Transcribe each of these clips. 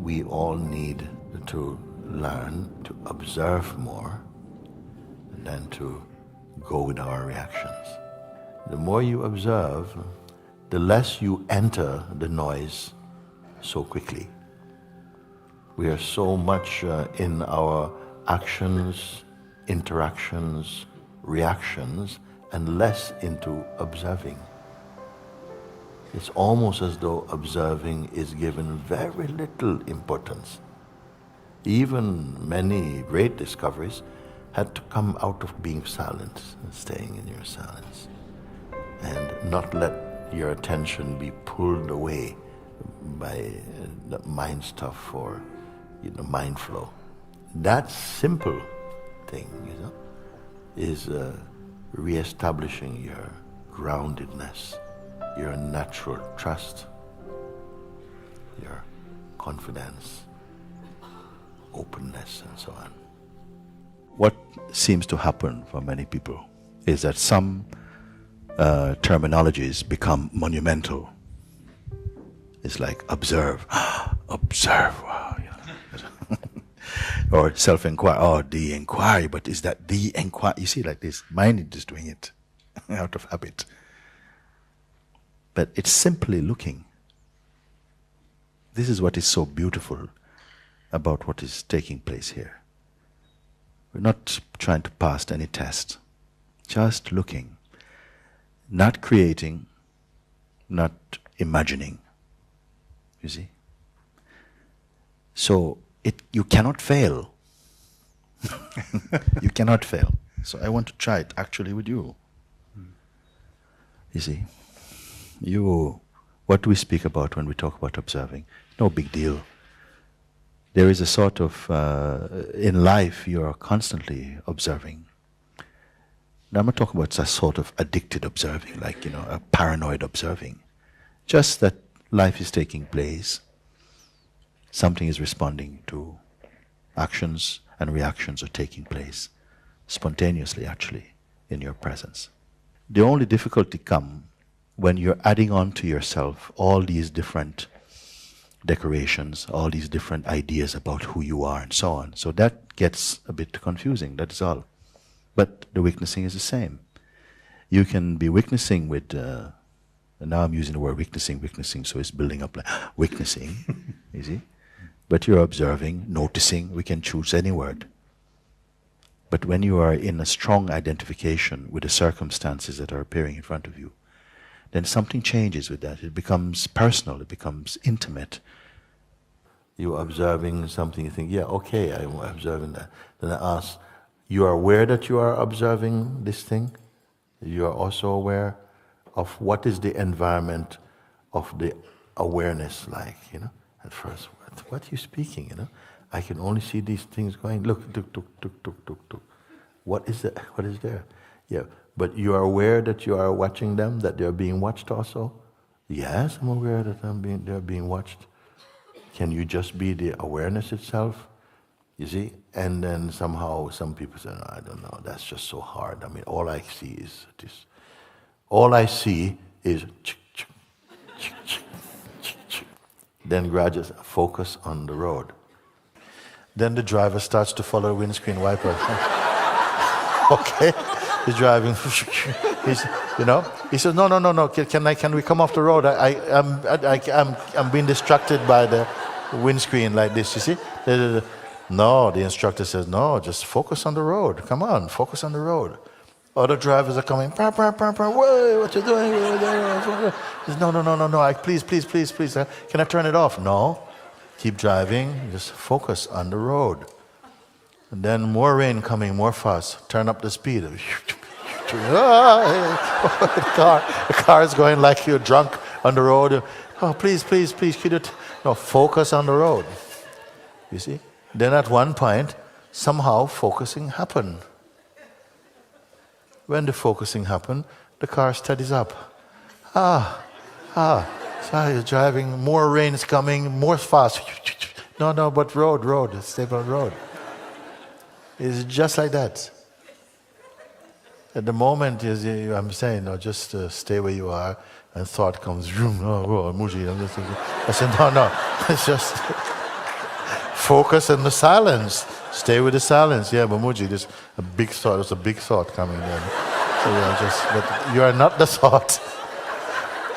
we all need to learn to observe more than to go with our reactions. The more you observe, the less you enter the noise so quickly. We are so much in our actions, interactions, reactions, and less into observing. It's almost as though observing is given very little importance. Even many great discoveries had to come out of being silent and staying in your silence, and not let your attention be pulled away by the mind stuff or mind flow. That simple thing, is re-establishing your groundedness, your natural trust, your confidence, openness, and so on. What seems to happen for many people is that some terminologies become monumental. It's like observe, observe, wow, or self-inquiry, oh, the inquiry, but is that the inquiry? You see, like this, mind is just doing it out of habit. But it's simply looking. This is what is so beautiful about what is taking place here. We're not trying to pass any test, just looking, not creating, not imagining. You see? So you cannot fail. You cannot fail. So I want to try it actually with you. You see? What do we speak about when we talk about observing? No big deal. There is a sort of, in life you are constantly observing. Now I'm not talking about a sort of addicted observing, like, a paranoid observing. Just that life is taking place. Something is responding to actions, and reactions are taking place spontaneously, actually, in your presence. The only difficulty comes when you're adding on to yourself all these different decorations, all these different ideas about who you are and so on. So that gets a bit confusing, that's all. But the witnessing is the same. You can be witnessing with, and now I'm using the word witnessing, so it's building up like witnessing, you see? But you're observing, noticing, we can choose any word. But when you are in a strong identification with the circumstances that are appearing in front of you, then something changes with that. It becomes personal, it becomes intimate. You're observing something, you think, yeah, okay, I'm observing that. Then I ask, you are aware that you are observing this thing? You are also aware of what is the environment of the awareness like, At first, what are you speaking, I can only see these things going, look, tuk, tuk, tuk, tuk, tuk, tuk. What is that? What is there? Yeah, but you are aware that you are watching them, that they are being watched also? Yes, I'm aware that they're being watched. Can you just be the awareness itself? You see? And then somehow some people say, no, I don't know, that's just so hard. All I see is this. All I see is then gradually focus on the road. Then the driver starts to follow the windscreen wiper. Okay, he's driving. He says, no. Can we come off the road? I'm being distracted by the windscreen like this. You see? No, the instructor says, no, just focus on the road. Come on, focus on the road. Other drivers are coming. Whoa, what you doing? He says, no. Please. Can I turn it off? No. Keep driving. Just focus on the road. And then more rain coming, more fast. Turn up the speed. The car is going like you're drunk on the road. Oh, please. Focus on the road. You see? Then at one point, somehow focusing happened. When the focusing happened, the car steadies up. So you're driving, more rain is coming, more fast. No, but road, stable road. It's just like that. At the moment, I'm saying, no, just stay where you are, and thought comes, Mooji. I said, no, it's just, focus in the silence. Stay with the silence. Yeah, but Mooji, there's a big thought. There's a big thought coming in. So but you are not the thought.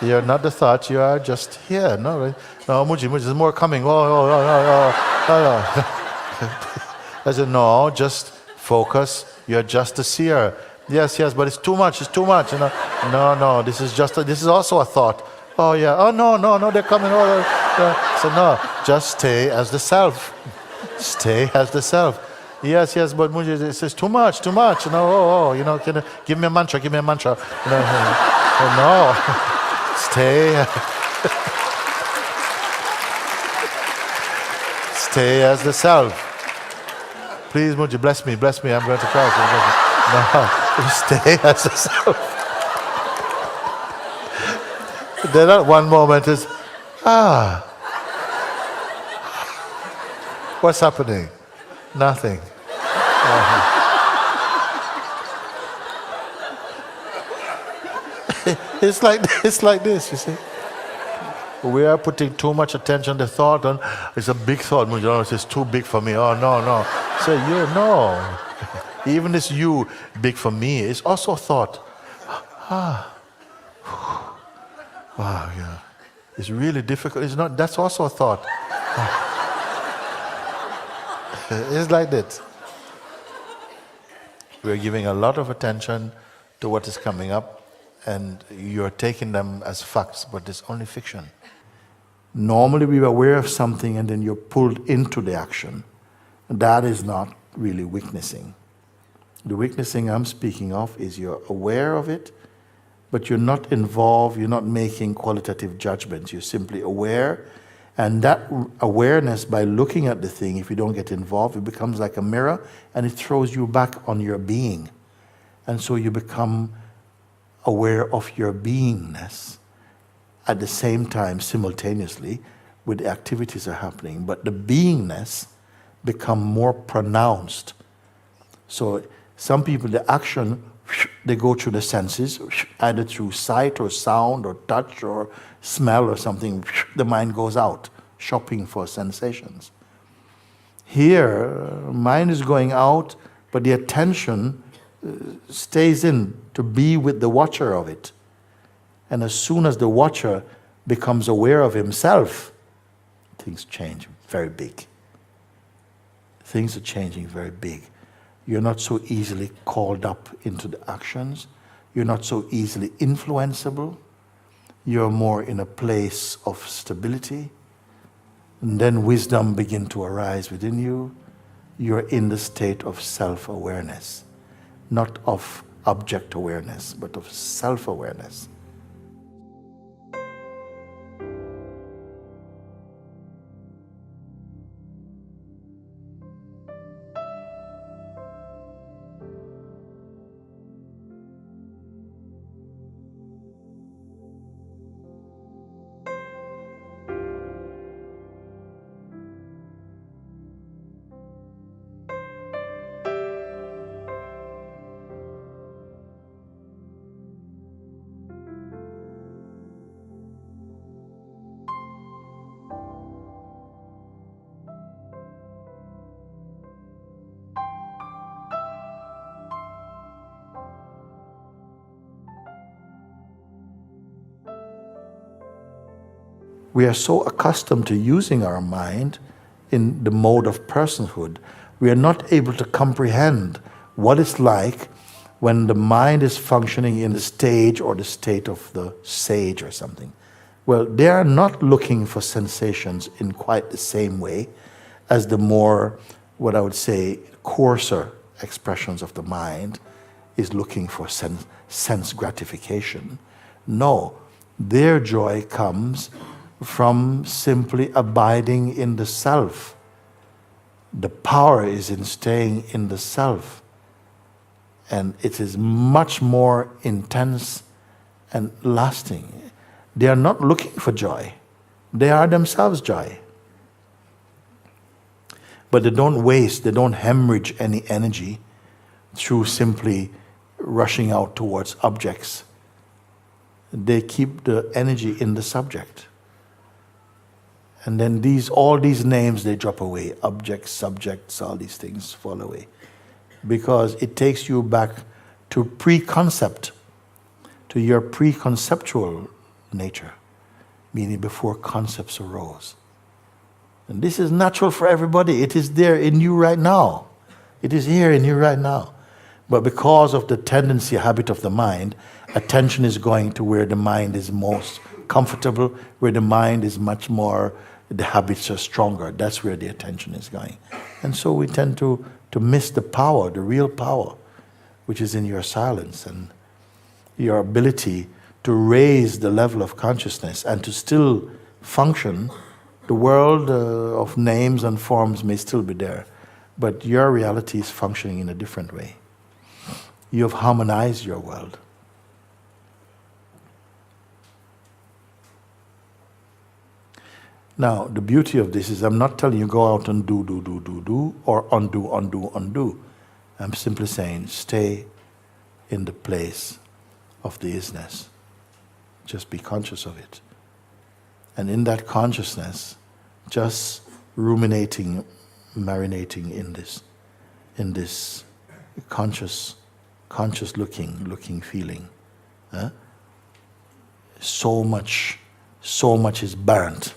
You're not the thought. You are just here. No, right? No, Mooji, there's more coming. I said, no, just focus. You're just a seer. Yes, but it's too much. It's too much. You know? No. This is also a thought. Oh yeah. Oh no. They're coming. So no, just stay as the self. Stay as the self. Yes, but Mooji, this is too much. You know, can you give me a mantra? No. Stay. Stay as the self. Please, Mooji, bless me. I'm going to cry. No, stay as the self. Then at one moment is, what's happening? Nothing. It's like this, you see. We are putting too much attention to thought, and it's a big thought. It's too big for me. Oh no. So no. Even this you big for me is also thought. Wow, yeah. It's really difficult. It's not. That's also a thought. It's like that. We're giving a lot of attention to what is coming up, and you're taking them as facts, but it's only fiction. Normally we are aware of something and then you're pulled into the action. That is not really witnessing. The witnessing I'm speaking of is you're aware of it, but you're not involved, you're not making qualitative judgments. You're simply aware, and that awareness, by looking at the thing, if you don't get involved, it becomes like a mirror and it throws you back on your being. And so you become aware of your beingness at the same time, simultaneously, with the activities are happening. But the beingness become more pronounced. So some people, the action, they go through the senses, either through sight or sound or touch or smell or something. The mind goes out, shopping for sensations. Here, mind is going out, but the attention stays in to be with the watcher of it. And as soon as the watcher becomes aware of himself, things change very big. Things are changing very big. You're not so easily called up into the actions. You're not so easily influenceable. You're more in a place of stability. And then wisdom begins to arise within you. You're in the state of self-awareness. Not of object awareness, but of self-awareness. We are so accustomed to using our mind in the mode of personhood, we are not able to comprehend what it's like when the mind is functioning in the stage or the state of the sage or something. Well, they are not looking for sensations in quite the same way as the more, what I would say, coarser expressions of the mind is looking for sense gratification. No, their joy comes from simply abiding in the self. The power is in staying in the self. And it is much more intense and lasting. They are not looking for joy. They are themselves joy. But they don't waste, they don't hemorrhage any energy through simply rushing out towards objects. They keep the energy in the subject. And then all these names, they drop away. Objects, subjects, all these things fall away. Because it takes you back to pre-concept, to your preconceptual nature, meaning before concepts arose. And this is natural for everybody. It is there in you right now. It is here in you right now. But because of the tendency, habit of the mind, attention is going to where the mind is most comfortable, where the mind is much more, the habits are stronger. That's where the attention is going. And so we tend to miss the power, the real power, which is in your silence and your ability to raise the level of consciousness and to still function. The world of names and forms may still be there, but your reality is functioning in a different way. You have harmonized your world. Now, the beauty of this is I'm not telling you go out and do, or undo. I'm simply saying stay in the place of the isness. Just be conscious of it. And in that consciousness, just ruminating, marinating in this conscious looking feeling. So much is burnt.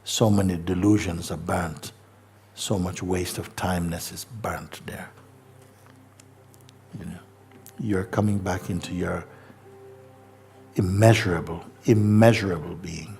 So many delusions are burnt. So much waste of timeness is burnt there. You're coming back into your immeasurable being.